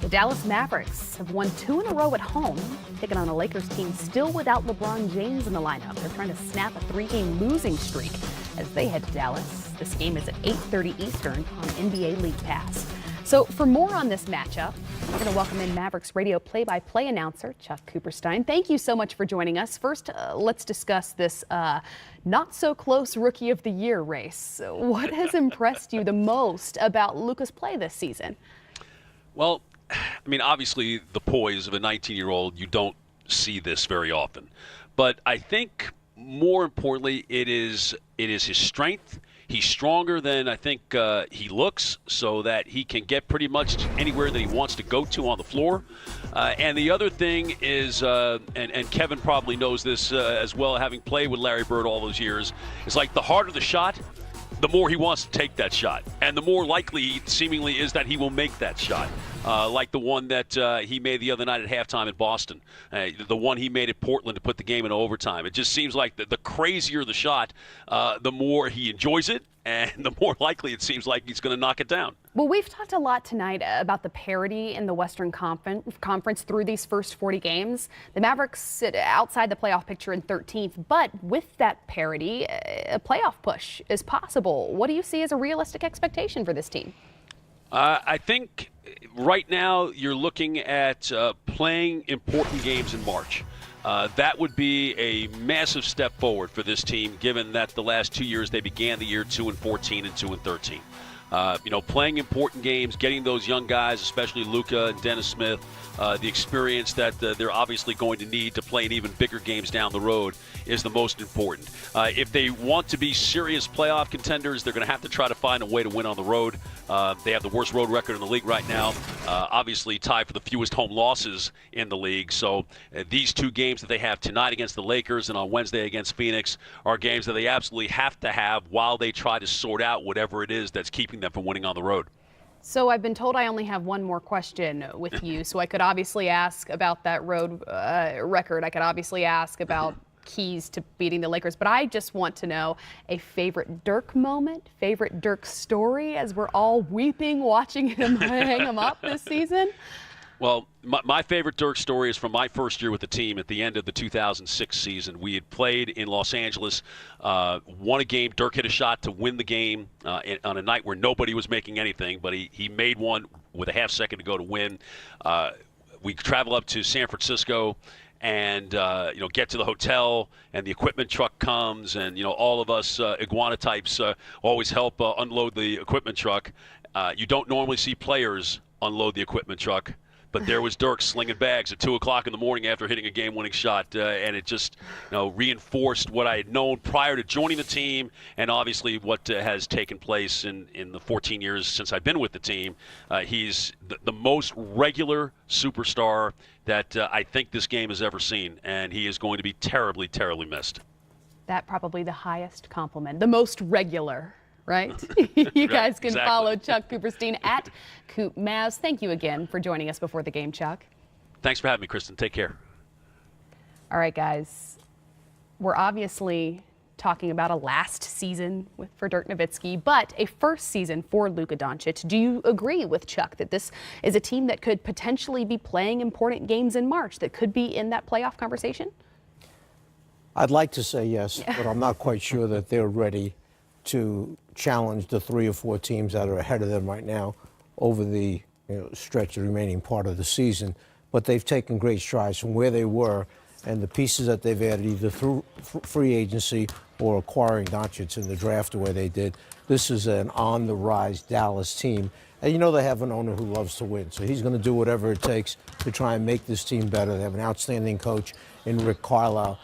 The Dallas Mavericks have won 2 in a row at home, taking on a Lakers team still without LeBron James in the lineup. They're trying to snap a 3-game losing streak as they head to Dallas. This game is at 8:30 Eastern on NBA League Pass. So for more on this matchup, we're going to welcome in Mavericks radio play-by-play announcer Chuck Cooperstein. Thank you so much for joining us. First, let's discuss this not-so-close Rookie of the Year race. What has impressed you the most about Luka's play this season? Well, I mean, obviously, the poise of a 19-year-old, you don't see this very often. But I think, more importantly, it is his strength. He's stronger than I think he looks, so that he can get pretty much anywhere that he wants to go to on the floor. And the other thing is, and Kevin probably knows this as well, having played with Larry Bird all those years, is like the harder the shot, the more he wants to take that shot. And the more likely he seemingly is that he will make that shot. Like the one that he made the other night at halftime in Boston. The one he made at Portland to put the game in overtime. It just seems like the crazier the shot, the more he enjoys it, and the more likely it seems like he's going to knock it down. Well, we've talked a lot tonight about the parity in the Western Conference through these first 40 games. The Mavericks sit outside the playoff picture in 13th, but with that parity, a playoff push is possible. What do you see as a realistic expectation for this team? I think right now you're looking at playing important games in March. That would be a massive step forward for this team, given that the last 2 years they began the year 2-14 and 2-13. Playing important games, getting those young guys, especially Luka and Dennis Smith, the experience that they're obviously going to need to play in even bigger games down the road is the most important. If they want to be serious playoff contenders, they're going to have to try to find a way to win on the road. They have the worst road record in the league right now, obviously tied for the fewest home losses in the league. So these 2 games that they have tonight against the Lakers and on Wednesday against Phoenix are games that they absolutely have to have while they try to sort out whatever it is that's keeping them from winning on the road. So I've been told I only have one more question with you. So I could obviously ask about that road record. I could obviously ask about keys to beating the Lakers. But I just want to know a favorite Dirk moment, favorite Dirk story as we're all weeping watching him hang him up this season. Well, my favorite Dirk story is from my first year with the team at the end of the 2006 season. We had played in Los Angeles, won a game. Dirk hit a shot to win the game on a night where nobody was making anything, but he made one with a half second to go to win. We travel up to San Francisco and get to the hotel, and the equipment truck comes, and all of us iguana types always help unload the equipment truck. You don't normally see players unload the equipment truck. But there was Dirk slinging bags at 2 o'clock in the morning after hitting a game-winning shot, and it just reinforced what I had known prior to joining the team, and obviously what has taken place in the 14 years since I've been with the team. He's the most regular superstar that I think this game has ever seen, and he is going to be terribly, terribly missed. That probably the highest compliment, the most regular. Right? You guys can exactly. Follow Chuck Cooperstein at Coop Mavs. Thank you again for joining us before the game, Chuck. Thanks for having me, Kristen. Take care. All right, guys. We're obviously talking about a last season for Dirk Nowitzki, but a first season for Luka Doncic. Do you agree with Chuck that this is a team that could potentially be playing important games in March, that could be in that playoff conversation? I'd like to say yes, but I'm not quite sure that they're ready to challenge the 3 or 4 teams that are ahead of them right now over the stretch of the remaining part of the season. But they've taken great strides from where they were, and the pieces that they've added either through free agency or acquiring Doncic in the draft the way they did. This is an on-the-rise Dallas team. And they have an owner who loves to win, so he's going to do whatever it takes to try and make this team better. They have an outstanding coach in Rick Carlisle.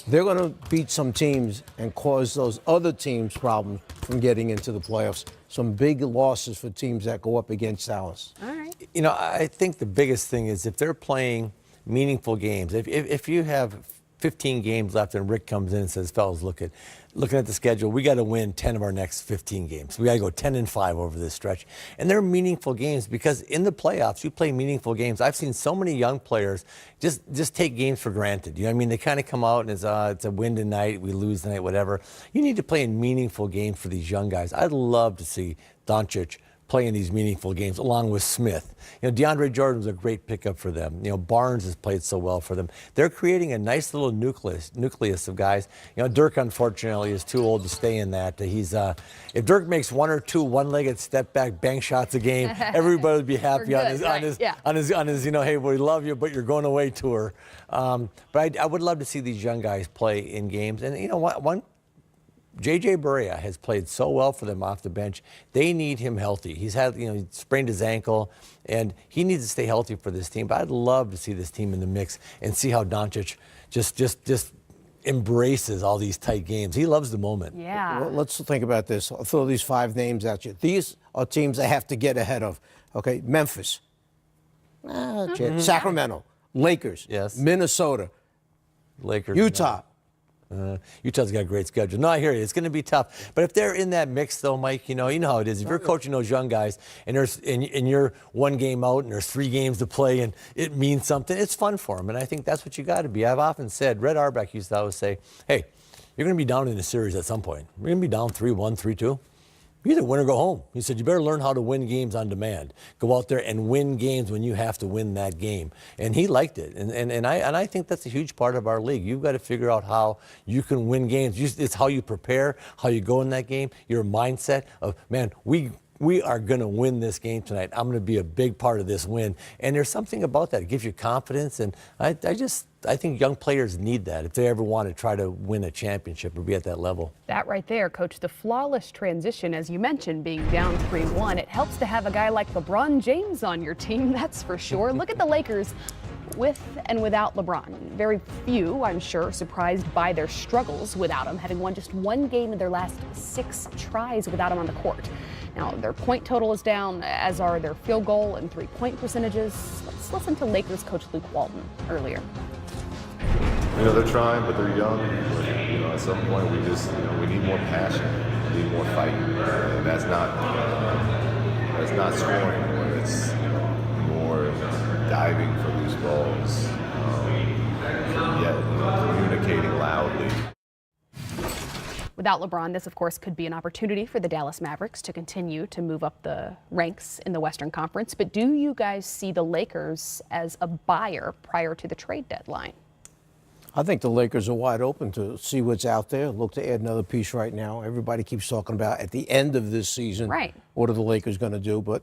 They're going to beat some teams and cause those other teams problems from getting into the playoffs. Some big losses for teams that go up against Dallas. All right. I think the biggest thing is if they're playing meaningful games, if you have 15 games left and Rick comes in and says, fellas, looking at the schedule, we got to win 10 of our next 15 games. We got to go 10-5 over this stretch. And they're meaningful games because in the playoffs, you play meaningful games. I've seen so many young players just take games for granted. You know what I mean? They kind of come out and it's a win tonight, we lose tonight, whatever. You need to play in meaningful games for these young guys. I'd love to see Doncic play in these meaningful games, along with Smith. DeAndre Jordan was a great pickup for them. Barnes has played so well for them. They're creating a nice little nucleus of guys. Dirk, unfortunately, is too old to stay in that. He's if Dirk makes one or two one-legged step back bank shots a game, everybody would be happy on his hey, we love you, but you're going away tour. But I would love to see these young guys play in games. And one J.J. Barea has played so well for them off the bench. They need him healthy. He's had, he sprained his ankle, and he needs to stay healthy for this team. But I'd love to see this team in the mix and see how Doncic just embraces all these tight games. He loves the moment. Yeah. Well, let's think about this. I'll throw these 5 names at you. These are teams they have to get ahead of. Okay, Memphis, Sacramento, Lakers, yes, Minnesota, Lakers, Utah. Utah's got a great schedule. No, I hear you. It's going to be tough. But if they're in that mix, though, Mike, you know how it is. If you're coaching those young guys and you're 1 game out and there's 3 games to play and it means something, it's fun for them. And I think that's what you got to be. I've often said, Red Auerbach used to always say, hey, you're going to be down in a series at some point. We're going to be down 3-1, 3-2. You either win or go home. He said, you better learn how to win games on demand. Go out there and win games when you have to win that game. And he liked it. And I think that's a huge part of our league. You've got to figure out how you can win games. It's how you prepare, how you go in that game, your mindset of, man, we are going to win this game tonight. I'm going to be a big part of this win. And there's something about that. It gives you confidence. And I think young players need that if they ever want to try to win a championship or be at that level. That right there, Coach, the flawless transition, as you mentioned, being down 3-1, it helps to have a guy like LeBron James on your team, that's for sure. Look at the Lakers with and without LeBron. Very few, I'm sure, surprised by their struggles without him, having won just 1 game in their last 6 tries without him on the court. Now, their point total is down, as are their field goal and 3-point percentages. Let's listen to Lakers coach Luke Walton earlier. They're trying, but they're young. But, at some point, we just, we need more passion, we need more fight, and that's not scoring, but it's more diving for loose balls, yet communicating loudly. Without LeBron, this, of course, could be an opportunity for the Dallas Mavericks to continue to move up the ranks in the Western Conference. But do you guys see the Lakers as a buyer prior to the trade deadline? I think the Lakers are wide open to see what's out there. Look to add another piece right now. Everybody keeps talking about at the end of this season, right, what are the Lakers going to do? But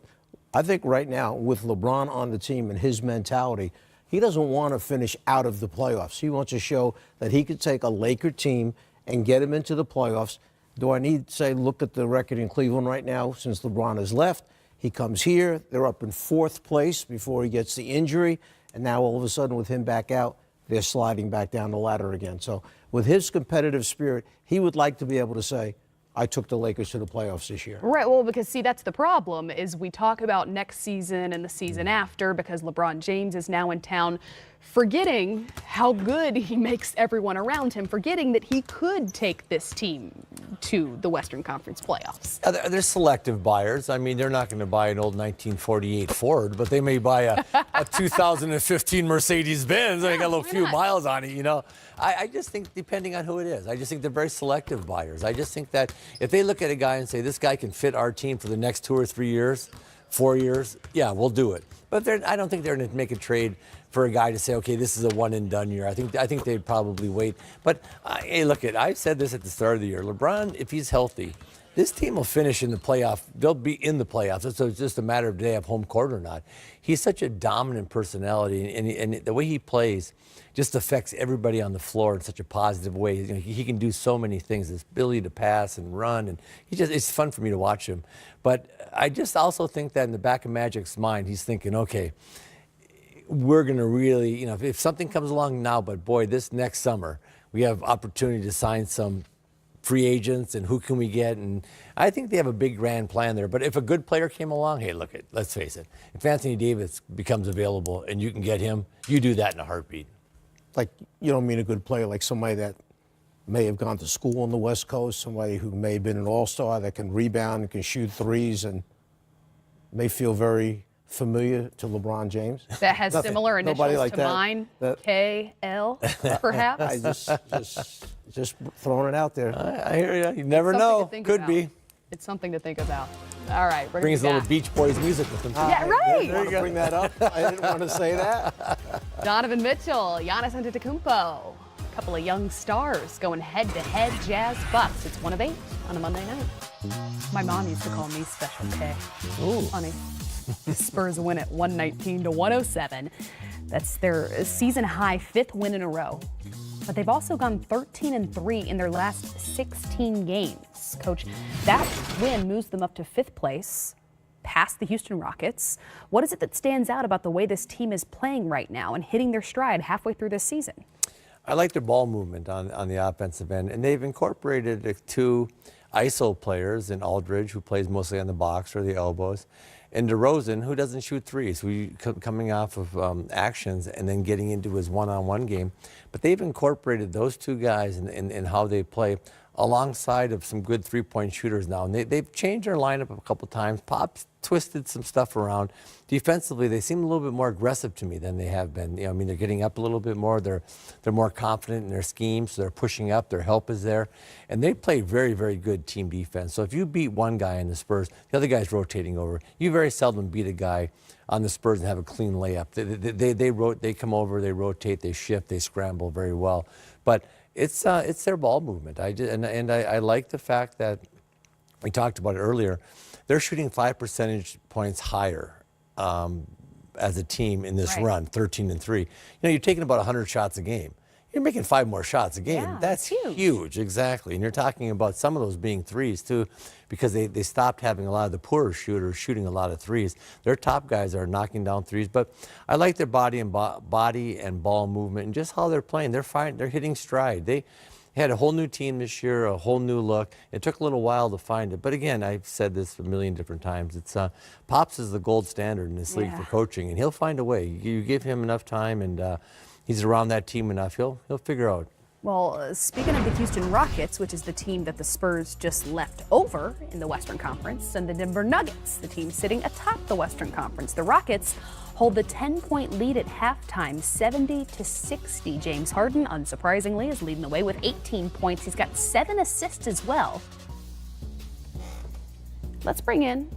I think right now, with LeBron on the team and his mentality, he doesn't want to finish out of the playoffs. He wants to show that he could take a Laker team and get him into the playoffs. Do I need to say, look at the record in Cleveland right now since LeBron has left? He comes here. They're up in 4th place before he gets the injury. And now all of a sudden with him back out, they're sliding back down the ladder again. So with his competitive spirit, he would like to be able to say, I took the Lakers to the playoffs this year. Right, well, because see, that's the problem, is we talk about next season and the season after because LeBron James is now in town, forgetting how good he makes everyone around him, forgetting that he could take this team to the Western Conference playoffs. They're selective buyers. I mean, they're not going to buy an old 1948 Ford, but they may buy a 2015 Mercedes-Benz. They got a little few miles on it, I just think, depending on who it is, I just think they're very selective buyers. I just think that if they look at a guy and say, this guy can fit our team for the next 2 or 3 years, 4 years, yeah, we'll do it. But I don't think they're going to make a trade for a guy to say, okay, this is a one-and-done year. I think they'd probably wait. But, hey, look, I said this at the start of the year. LeBron, if he's healthy, this team will finish in the playoff. They'll be in the playoffs. So it's just a matter of do they have home court or not. He's such a dominant personality, and the way he plays just affects everybody on the floor in such a positive way. He can do so many things. His ability to pass and run, and it's fun for me to watch him. But I just also think that in the back of Magic's mind, he's thinking, okay, we're going to really, if something comes along now, but boy, this next summer, we have opportunity to sign some free agents and who can we get? And I think they have a big grand plan there. But if a good player came along, hey, let's face it. If Anthony Davis becomes available and you can get him, you do that in a heartbeat. Like, you don't mean a good player like somebody that may have gone to school on the West Coast, somebody who may have been an all-star that can rebound and can shoot threes and may feel very familiar to LeBron James. That has similar initials like to that. mine, KL, perhaps? I just throwing it out there. I hear you. You never know. Could be. It's something to think about. All right, we're Brings a gonna little Beach Boys music with him. Yeah, right. There you go. Bring that up. I didn't want to say that. Donovan Mitchell, Giannis Antetokounmpo. A couple of young stars going head-to-head Jazz Bucks. It's 1 of 8 on a Monday night. My mom used to call me Special K. Ooh. Funny. The Spurs win at 119-107. That's their season-high 5th win in a row. But they've also gone 13-3 in their last 16 games. Coach, that win moves them up to 5th place, past the Houston Rockets. What is it that stands out about the way this team is playing right now and hitting their stride halfway through this season? I like their ball movement on the offensive end, and they've incorporated 2 ISO players in Aldridge, who plays mostly on the box or the elbows, and DeRozan, who doesn't shoot threes, coming off of actions and then getting into his one-on-one game. But they've incorporated those 2 guys in how they play alongside of some good three-point shooters now. And they've changed their lineup a couple times. Pop's twisted some stuff around. Defensively, they seem a little bit more aggressive to me than they have been. You know, I mean, they're getting up a little bit more. They're more confident in their schemes. So they're pushing up. Their help is there. And they play very, very good team defense. So if you beat one guy in the Spurs, the other guy's rotating over. You very seldom beat a guy on the Spurs and have a clean layup. They come over, they rotate, they shift, they scramble very well. But it's their ball movement. I like the fact that we talked about it earlier. They're shooting 5 percentage points higher as a team in this run, 13-3. You know, you're taking about 100 shots a game. You're making 5 more shots a game. Yeah, that's huge, exactly. And you're talking about some of those being threes too, because they stopped having a lot of the poorer shooters shooting a lot of threes. Their top guys are knocking down threes, but I like their body and ball movement and just how they're playing. They're fine. They're hitting stride. They had a whole new team this year, a whole new look. It took a little while to find it, but again, I've said this a million different times. It's Pops is the gold standard in this league for coaching, and he'll find a way. You give him enough time, and he's around that team enough. He'll figure out. Well, speaking of the Houston Rockets, which is the team that the Spurs just left over in the Western Conference, and the Denver Nuggets, the team sitting atop the Western Conference. The Rockets hold the 10-point lead at halftime, 70-60. James Harden, unsurprisingly, is leading the way with 18 points. He's got 7 assists as well. Let's bring in,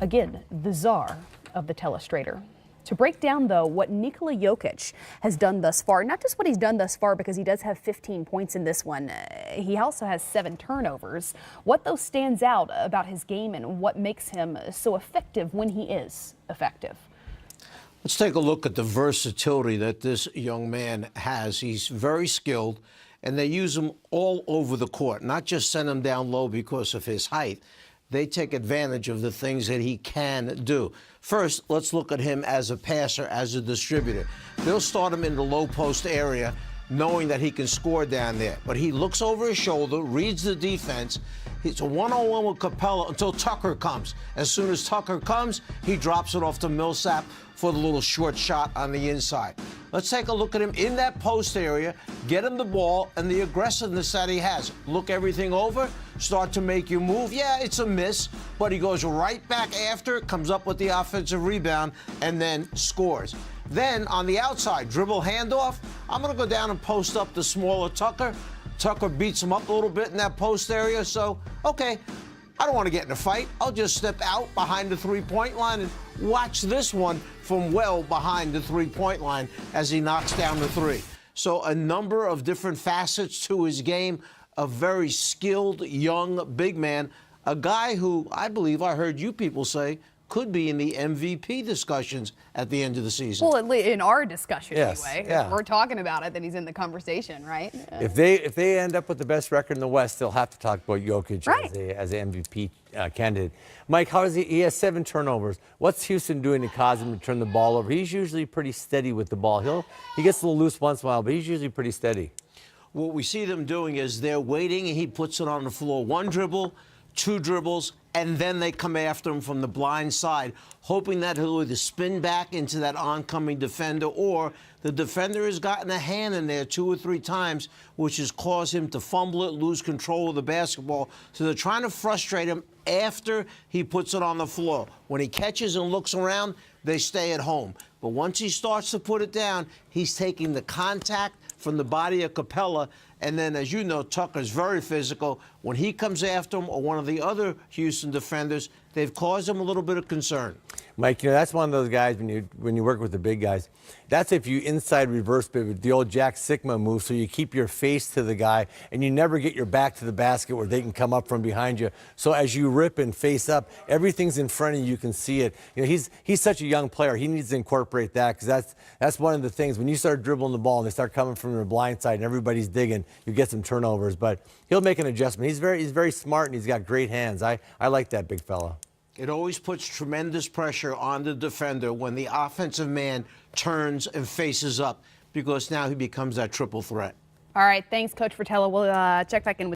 again, the czar of the telestrator. To break down, though, what Nikola Jokic has done thus far, not just what he's done thus far, because he does have 15 points in this one, he also has 7 turnovers. What, though, stands out about his game and what makes him so effective when he is effective? Let's take a look at the versatility that this young man has. He's very skilled, and they use him all over the court, not just send him down low because of his height. They take advantage of the things that he can do. First, let's look at him as a passer, as a distributor. They'll start him in the low post area, knowing that he can score down there. But he looks over his shoulder, reads the defense. It's a one-on-one with Capella until Tucker comes. As soon as Tucker comes, he drops it off to Millsap for the little short shot on the inside. Let's take a look at him in that post area, get him the ball, and the aggressiveness that he has. Look everything over, start to make you move. Yeah, it's a miss, but he goes right back after it, comes up with the offensive rebound, and then scores. Then on the outside, dribble handoff. I'm going to go down and post up the smaller Tucker. Tucker beats him up a little bit in that post area, so, okay, I don't want to get in a fight. I'll just step out behind the three-point line and watch this one from well behind the three-point line as he knocks down the three. So a number of different facets to his game, a very skilled young big man, a guy who I believe I heard you people say could be in the MVP discussions at the end of the season. Well, in our discussion anyway. Yeah. If we're talking about it, then he's in the conversation, right? If they end up with the best record in the West, they'll have to talk about Jokic as an MVP candidate. Mike, how is he? He has 7 turnovers. What's Houston doing to cause him to turn the ball over? He's usually pretty steady with the ball. He gets a little loose once in a while, but he's usually pretty steady. What we see them doing is they're waiting, and he puts it on the floor. 1 dribble, 2 dribbles, and then they come after him from the blind side, hoping that he'll either spin back into that oncoming defender, or the defender has gotten a hand in there 2 or 3 times, which has caused him to fumble it, lose control of the basketball. So they're trying to frustrate him after he puts it on the floor. When he catches and looks around, they stay at home. But once he starts to put it down, he's taking the contact from the body of Capella. And then, as you know, Tucker's very physical. When he comes after him or one of the other Houston defenders, they've caused him a little bit of concern. Mike, that's one of those guys when you work with the big guys. That's if you inside reverse pivot, the old Jack Sikma move, so you keep your face to the guy and you never get your back to the basket where they can come up from behind you. So as you rip and face up, everything's in front of you. You can see it. He's such a young player. He needs to incorporate that, because that's one of the things. When you start dribbling the ball and they start coming from the blind side and everybody's digging, you get some turnovers. But he'll make an adjustment. He's very smart and he's got great hands. I like that big fella. It always puts tremendous pressure on the defender when the offensive man turns and faces up, because now he becomes that triple threat. All right, thanks, Coach Fratello. We'll check back in with